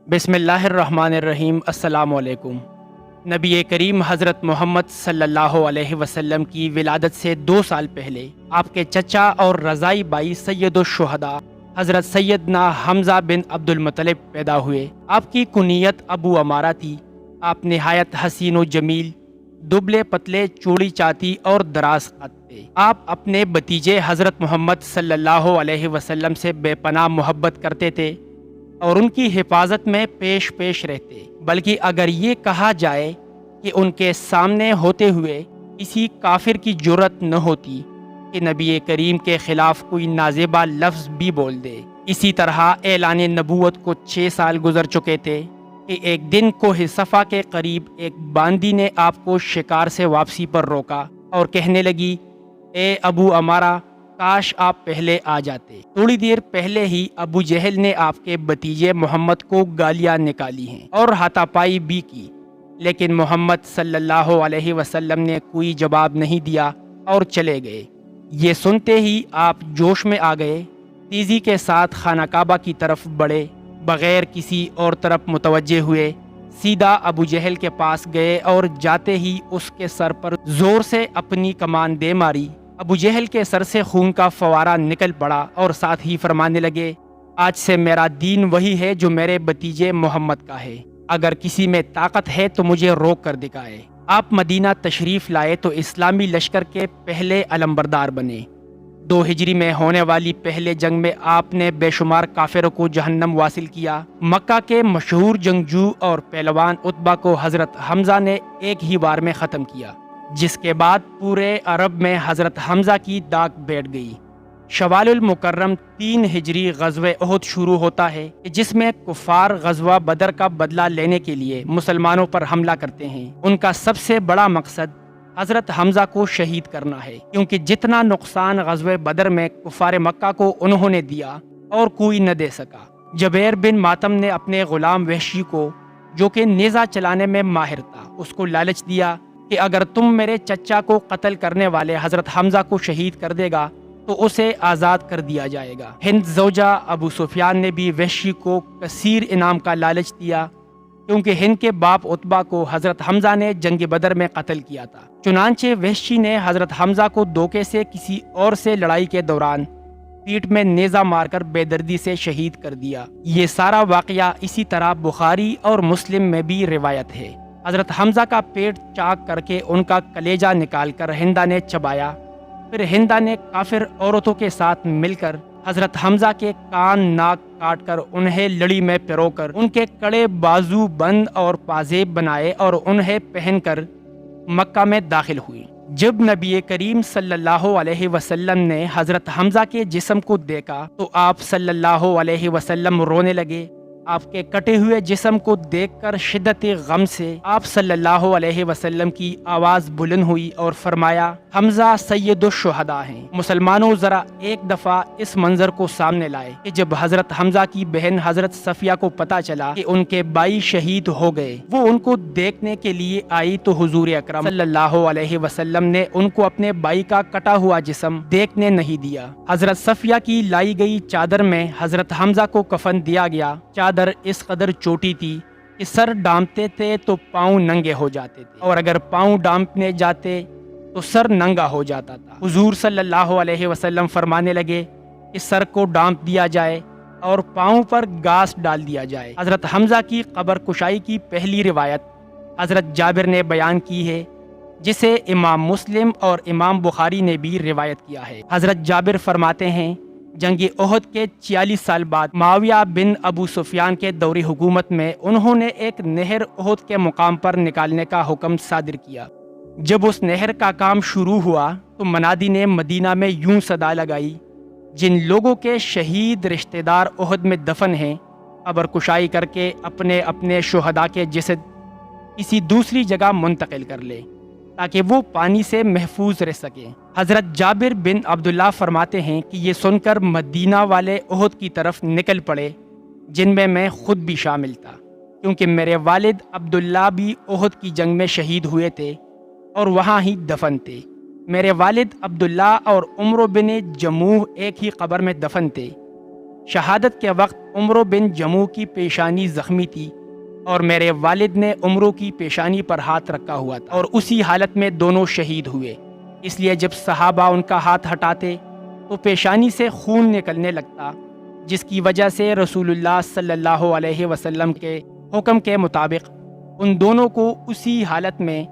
بسم اللہ الرحمن الرحیم۔ السلام علیکم۔ نبی کریم حضرت محمد صلی اللہ علیہ وسلم کی ولادت سے 2 سال پہلے آپ کے چچا اور رضائی بائی سید الشہداء حضرت سیدنا حمزہ بن عبد المطلب پیدا ہوئے۔ آپ کی کنیت ابو عمارہ تھی۔ آپ نہایت حسین و جمیل، دبلے پتلے، چوڑی چاتی اور دراز قد تھے۔ آپ اپنے بھتیجے حضرت محمد صلی اللہ علیہ وسلم سے بے پناہ محبت کرتے تھے اور ان کی حفاظت میں پیش پیش رہتے، بلکہ اگر یہ کہا جائے کہ ان کے سامنے ہوتے ہوئے کسی کافر کی جرأت نہ ہوتی کہ نبی کریم کے خلاف کوئی نازیبا لفظ بھی بول دے۔ اسی طرح اعلان نبوت کو 6 سال گزر چکے تھے کہ ایک دن کوہ صفا کے قریب ایک باندی نے آپ کو شکار سے واپسی پر روکا اور کہنے لگی، اے ابو عمارہ، کاش آپ پہلے آ جاتے۔ تھوڑی دیر پہلے ہی ابو جہل نے آپ کے بھتیجے محمد کو گالیاں نکالی ہیں اور ہاتھا پائی بھی کی، لیکن محمد صلی اللہ علیہ وسلم نے کوئی جواب نہیں دیا اور چلے گئے۔ یہ سنتے ہی آپ جوش میں آ گئے، تیزی کے ساتھ خانہ کعبہ کی طرف بڑھے، بغیر کسی اور طرف متوجہ ہوئے سیدھا ابو جہل کے پاس گئے اور جاتے ہی اس کے سر پر زور سے اپنی کمان دے ماری۔ ابو جہل کے سر سے خون کا فوارہ نکل پڑا اور ساتھ ہی فرمانے لگے، آج سے میرا دین وہی ہے جو میرے بھتیجے محمد کا ہے۔ اگر کسی میں طاقت ہے تو مجھے روک کر دکھائے۔ آپ مدینہ تشریف لائے تو اسلامی لشکر کے پہلے علمبردار بنے۔ 2 ہجری میں ہونے والی پہلے جنگ میں آپ نے بے شمار کافروں کو جہنم واصل کیا۔ مکہ کے مشہور جنگجو اور پہلوان عتبہ کو حضرت حمزہ نے ایک ہی بار میں ختم کیا، جس کے بعد پورے عرب میں حضرت حمزہ کی داغ بیٹھ گئی۔ شوال المکرم 3 ہجری غزوہ احد شروع ہوتا ہے، جس میں کفار غزوہ بدر کا بدلہ لینے کے لیے مسلمانوں پر حملہ کرتے ہیں۔ ان کا سب سے بڑا مقصد حضرت حمزہ کو شہید کرنا ہے، کیونکہ جتنا نقصان غزوہ بدر میں کفار مکہ کو انہوں نے دیا اور کوئی نہ دے سکا۔ جبیر بن ماتم نے اپنے غلام وحشی کو، جو کہ نیزہ چلانے میں ماہر تھا، اس کو لالچ دیا کہ اگر تم میرے چچا کو قتل کرنے والے حضرت حمزہ کو شہید کر دے گا تو اسے آزاد کر دیا جائے گا۔ ہند زوجہ ابو سفیان نے بھی وحشی کو کثیر انعام کا لالچ دیا، کیونکہ ہند کے باپ عتبہ کو حضرت حمزہ نے جنگ بدر میں قتل کیا تھا۔ چنانچہ وحشی نے حضرت حمزہ کو دھوکے سے کسی اور سے لڑائی کے دوران پیٹھ میں نیزہ مار کر بے دردی سے شہید کر دیا۔ یہ سارا واقعہ اسی طرح بخاری اور مسلم میں بھی روایت ہے۔ حضرت حمزہ کا پیٹ چاک کر کے ان کا کلیجہ نکال کر ہندا نے چبایا، پھر ہندا نے کافر عورتوں کے ساتھ مل کر حضرت حمزہ کے کان ناک کاٹ کر انہیں لڑی میں پرو کر ان کے کڑے بازو بند اور پازیب بنائے اور انہیں پہن کر مکہ میں داخل ہوئی۔ جب نبی کریم صلی اللہ علیہ وسلم نے حضرت حمزہ کے جسم کو دیکھا تو آپ صلی اللہ علیہ وسلم رونے لگے۔ آپ کے کٹے ہوئے جسم کو دیکھ کر شدت غم سے آپ صلی اللہ علیہ وسلم کی آواز بلند ہوئی اور فرمایا، حمزہ سید الشہداء ہیں۔ مسلمانوں ذرا ایک دفعہ اس منظر کو سامنے لائے کہ جب حضرت حمزہ کی بہن حضرت صفیہ کو پتہ چلا کہ ان کے بھائی شہید ہو گئے، وہ ان کو دیکھنے کے لیے آئی تو حضور اکرم صلی اللہ علیہ وسلم نے ان کو اپنے بھائی کا کٹا ہوا جسم دیکھنے نہیں دیا۔ حضرت صفیہ کی لائی گئی چادر میں حضرت حمزہ کو کفن دیا گیا۔ چادر اس قدر چھوٹی تھی کہ سر ڈانپتے تھے تو پاؤں ننگے ہو جاتے تھے، اور اگر پاؤں ڈانپنے جاتے تو سر ننگا ہو جاتا تھا۔ حضور صلی اللہ علیہ وسلم فرمانے لگے کہ سر کو ڈانپ دیا جائے اور پاؤں پر گھاس ڈال دیا جائے۔ حضرت حمزہ کی قبر کشائی کی پہلی روایت حضرت جابر نے بیان کی ہے، جسے امام مسلم اور امام بخاری نے بھی روایت کیا ہے۔ حضرت جابر فرماتے ہیں، جنگ احد کے 46 سال بعد معاویہ بن ابو سفیان کے دور حکومت میں انہوں نے ایک نہر احد کے مقام پر نکالنے کا حکم صادر کیا۔ جب اس نہر کا کام شروع ہوا تو منادی نے مدینہ میں یوں صدا لگائی، جن لوگوں کے شہید رشتہ دار احد میں دفن ہیں، قبر کشائی کر کے اپنے اپنے شہداء کے جسد کسی دوسری جگہ منتقل کر لے تاکہ وہ پانی سے محفوظ رہ سکیں۔ حضرت جابر بن عبداللہ فرماتے ہیں کہ یہ سن کر مدینہ والے احد کی طرف نکل پڑے، جن میں خود بھی شامل تھا، کیونکہ میرے والد عبداللہ بھی احد کی جنگ میں شہید ہوئے تھے اور وہاں ہی دفن تھے۔ میرے والد عبداللہ اور عمرو بن جموح ایک ہی قبر میں دفن تھے۔ شہادت کے وقت عمرو بن جموع کی پیشانی زخمی تھی اور میرے والد نے عمرو کی پیشانی پر ہاتھ رکھا ہوا تھا اور اسی حالت میں دونوں شہید ہوئے۔ اس لیے جب صحابہ ان کا ہاتھ ہٹاتے تو پیشانی سے خون نکلنے لگتا، جس کی وجہ سے رسول اللہ صلی اللہ علیہ وسلم کے حکم کے مطابق ان دونوں کو اسی حالت میں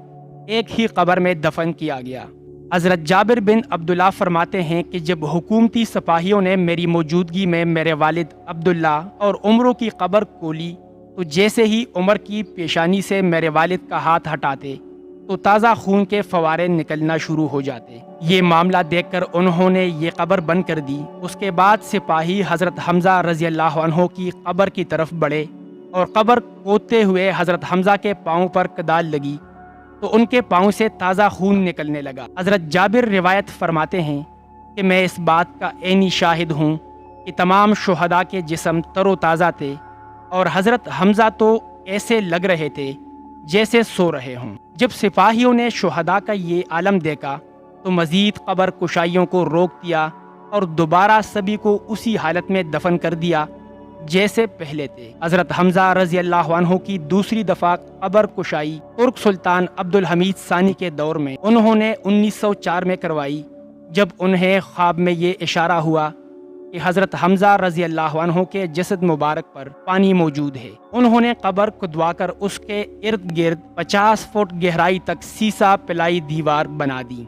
ایک ہی قبر میں دفن کیا گیا۔ حضرت جابر بن عبداللہ فرماتے ہیں کہ جب حکومتی سپاہیوں نے میری موجودگی میں میرے والد عبداللہ اور عمرو کی قبر کھولی تو جیسے ہی عمر کی پیشانی سے میرے والد کا ہاتھ ہٹاتے تو تازہ خون کے فوارے نکلنا شروع ہو جاتے۔ یہ معاملہ دیکھ کر انہوں نے یہ قبر بند کر دی۔ اس کے بعد سپاہی حضرت حمزہ رضی اللہ عنہ کی قبر کی طرف بڑھے اور قبر کھودتے ہوئے حضرت حمزہ کے پاؤں پر کدال لگی تو ان کے پاؤں سے تازہ خون نکلنے لگا۔ حضرت جابر روایت فرماتے ہیں کہ میں اس بات کا عینی شاہد ہوں کہ تمام شہداء کے جسم تر و تازہ تھے اور حضرت حمزہ تو ایسے لگ رہے تھے جیسے سو رہے ہوں۔ جب سپاہیوں نے شہداء کا یہ عالم دیکھا تو مزید قبر کشائیوں کو روک دیا اور دوبارہ سبھی کو اسی حالت میں دفن کر دیا جیسے پہلے تھے۔ حضرت حمزہ رضی اللہ عنہ کی دوسری دفعہ قبر کشائی ترک سلطان عبد الحمید ثانی کے دور میں انہوں نے 1904 میں کروائی، جب انہیں خواب میں یہ اشارہ ہوا کہ حضرت حمزہ رضی اللہ عنہ کے جسد مبارک پر پانی موجود ہے۔ انہوں نے قبر کھدوا کر اس کے ارد گرد 50 فٹ گہرائی تک سیسا پلائی دیوار بنا دی۔